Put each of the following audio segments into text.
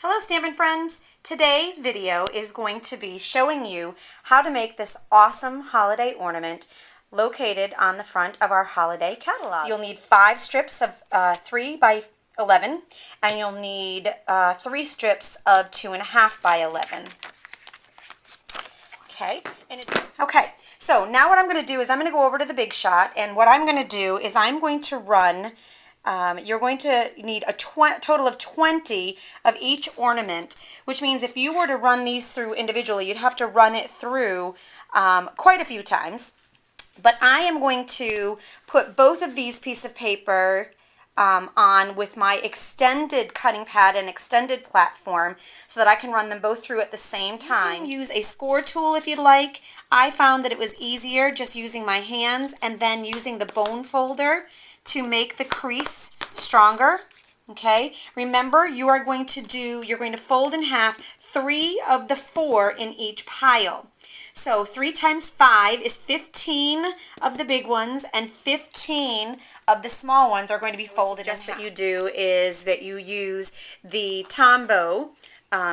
Hello Stampin' Friends! Today's video is going to be showing you how to make this awesome holiday ornament located on the front of our holiday catalog. So you'll need 5 strips of 3 by 11 and you'll need 3 strips of 2.5 by 11. Okay, so now what I'm going to do is I'm going to go over to the Big Shot, and what I'm going to do is I'm going to run you're going to need a total of 20 of each ornament, which means if you were to run these through individually, you'd have to run it through quite a few times. But I am going to put both of these pieces of paper on with my extended cutting pad and extended platform so that I can run them both through at the same time. You can use a score tool if you'd like. I found that it was easier just using my hands and then using the bone folder to make the crease stronger. Okay, remember you're going to fold in half 3 of the 4 in each pile. So 3 times 5 is 15 of the big ones, and 15 of the small ones are going to be folded in half. What you do is that you use the Tombow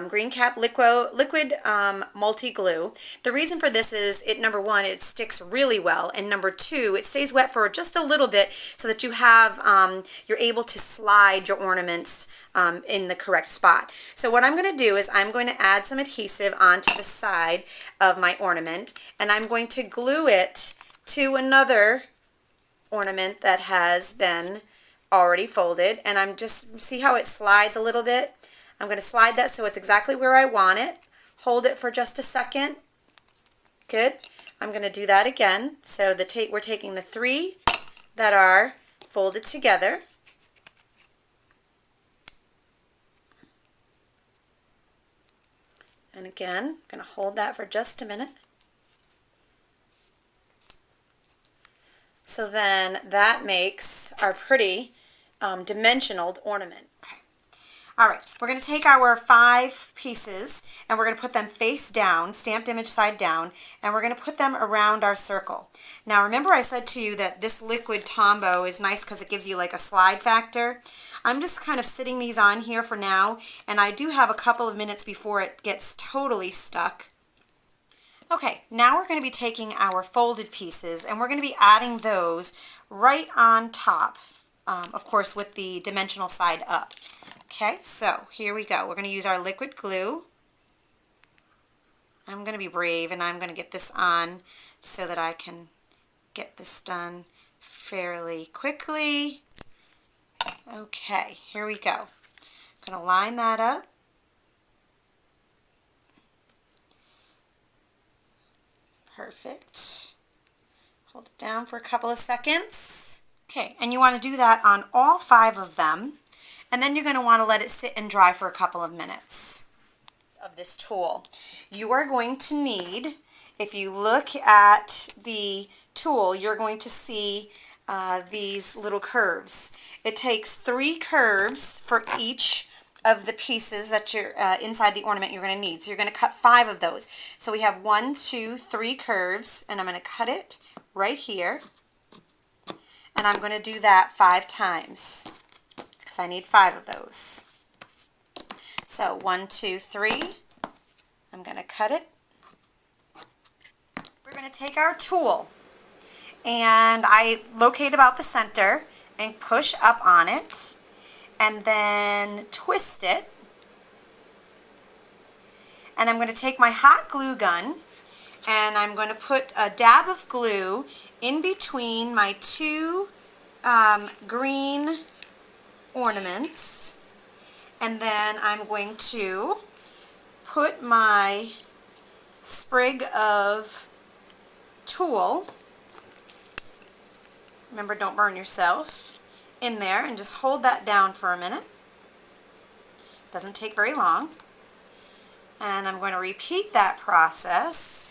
green cap liquid multi-glue. The reason for this is number 1, it sticks really well, and number 2, it stays wet for just a little bit so that you have you're able to slide your ornaments in the correct spot. So what I'm going to do is I'm going to add some adhesive onto the side of my ornament, and I'm going to glue it to another ornament that has been already folded, and I'm just, see how it slides a little bit? I'm going to slide that so it's exactly where I want it. Hold it for just a second. Good. I'm going to do that again. So we're taking the 3 that are folded together. And again, I'm going to hold that for just a minute. So then that makes our pretty dimensional ornament. Okay. All right, we're going to take our 5 pieces and we're going to put them face down, stamped image side down, and we're going to put them around our circle. Now remember I said to you that this liquid Tombow is nice because it gives you like a slide factor. I'm just kind of sitting these on here for now, and I do have a couple of minutes before it gets totally stuck. Okay, now we're going to be taking our folded pieces and we're going to be adding those right on top, of course with the dimensional side up. Okay, so here we go. We're going to use our liquid glue. I'm going to be brave and I'm going to get this on so that I can get this done fairly quickly. Okay, here we go. I'm going to line that up. Perfect. Hold it down for a couple of seconds. Okay, and you want to do that on all 5 of them. And then you're going to want to let it sit and dry for a couple of minutes of this tool. You are going to need, if you look at the tool, you're going to see these little curves. It takes 3 curves for each of the pieces that you're inside the ornament you're going to need. So you're going to cut 5 of those. So we have 1, 2, 3 curves, and I'm going to cut it right here. And I'm going to do that 5 times. I need 5 of those. So 1, 2, 3. I'm going to cut it. We're going to take our tool and I locate about the center and push up on it and then twist it. And I'm going to take my hot glue gun and I'm going to put a dab of glue in between my 2 green ornaments, and then I'm going to put my sprig of tulle, remember don't burn yourself, in there, and just hold that down for a minute. Doesn't take very long. And I'm going to repeat that process.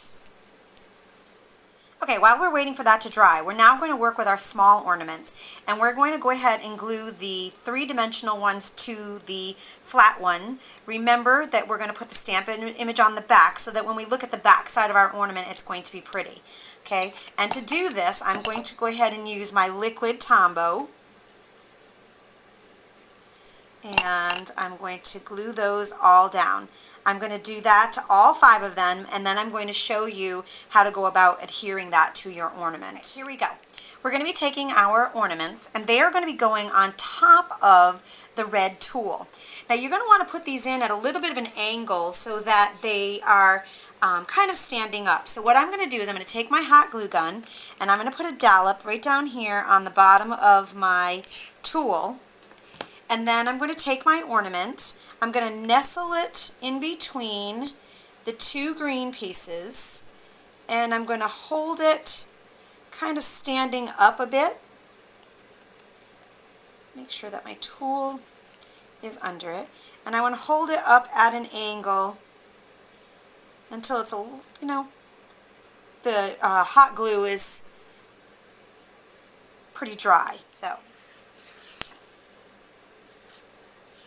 Okay, while we're waiting for that to dry, we're now going to work with our small ornaments, and we're going to go ahead and glue the 3-dimensional ones to the flat one. Remember that we're going to put the stamp image on the back so that when we look at the back side of our ornament, it's going to be pretty. Okay, and to do this, I'm going to go ahead and use my liquid Tombow. and I'm going to glue those all down. I'm going to do that to all 5 of them, and then I'm going to show you how to go about adhering that to your ornament. Here we go. We're going to be taking our ornaments, and they are going to be going on top of the red tulle. Now you're going to want to put these in at a little bit of an angle so that they are kind of standing up. So what I'm going to do is I'm going to take my hot glue gun, and I'm going to put a dollop right down here on the bottom of my tulle. And then I'm going to take my ornament, I'm going to nestle it in between the 2 green pieces, and I'm going to hold it kind of standing up a bit. Make sure that my tulle is under it. And I want to hold it up at an angle until it's the hot glue is pretty dry. So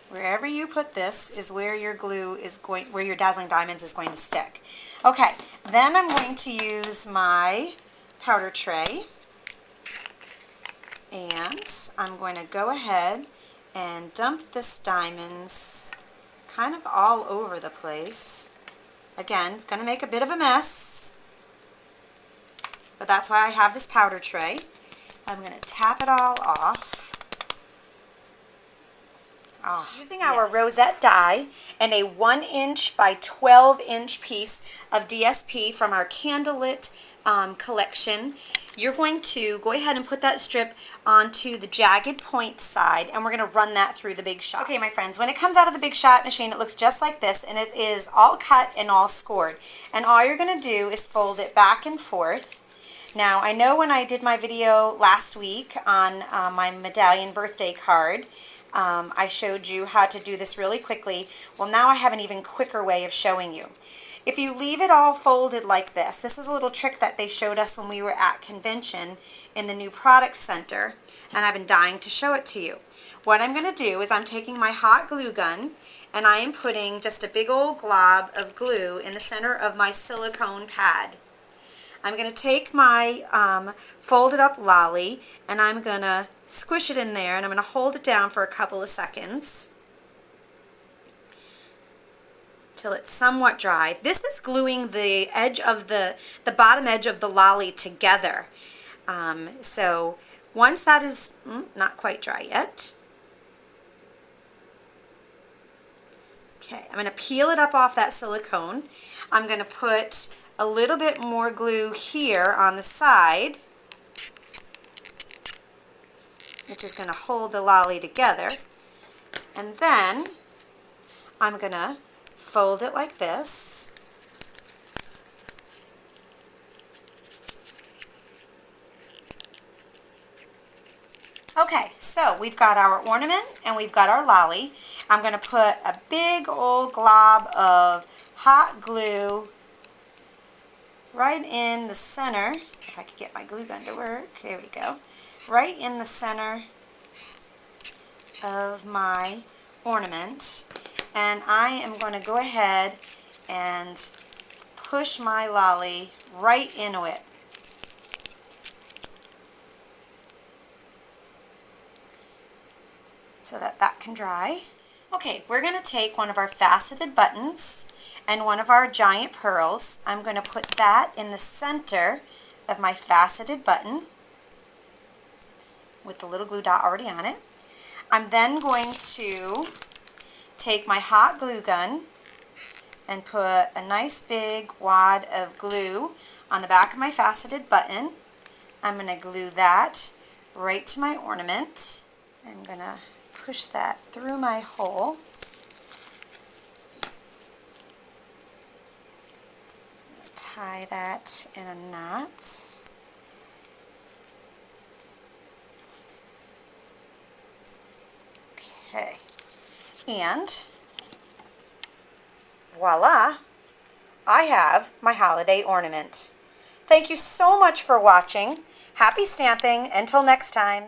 wherever you put this is where your glue is going, where your Dazzling Diamonds is going to stick. Okay, then I'm going to use my powder tray, and I'm going to go ahead and dump this diamonds kind of all over the place. Again, it's going to make a bit of a mess, but that's why I have this powder tray. I'm going to tap it all off. Using our rosette die and a 1" by 12" piece of DSP from our Candlelit collection, you're going to go ahead and put that strip onto the jagged point side, and we're going to run that through the Big Shot. Okay, my friends, when it comes out of the Big Shot machine, it looks just like this, and it is all cut and all scored. And all you're going to do is fold it back and forth. Now, I know when I did my video last week on my medallion birthday card, I showed you how to do this really quickly. Well, now I have an even quicker way of showing you. If you leave it all folded like this, this is a little trick that they showed us when we were at convention in the new product center, and I've been dying to show it to you. What I'm going to do is I'm taking my hot glue gun, and I am putting just a big old glob of glue in the center of my silicone pad. I'm going to take my folded up lolly, and I'm going to squish it in there, and I'm going to hold it down for a couple of seconds till it's somewhat dry. This is gluing the edge of the bottom edge of the lolly together. So once that is not quite dry yet, okay, I'm going to peel it up off that silicone. I'm going to put a little bit more glue here on the side, which is going to hold the lolly together. And then I'm going to fold it like this. Okay, so we've got our ornament and we've got our lolly. I'm going to put a big old glob of hot glue right in the center. If I could get my glue gun to work. There we go. Right in the center of my ornament, and I am going to go ahead and push my lolly right into it. So that that can dry. Okay, we're going to take one of our faceted buttons and one of our giant pearls. I'm going to put that in the center of my faceted button with the little glue dot already on it. I'm then going to take my hot glue gun and put a nice big wad of glue on the back of my faceted button. I'm going to glue that right to my ornament. I'm going to push that through my hole. Tie that in a knot. Okay, and voila, I have my holiday ornament. Thank you so much for watching. Happy stamping. Until next time.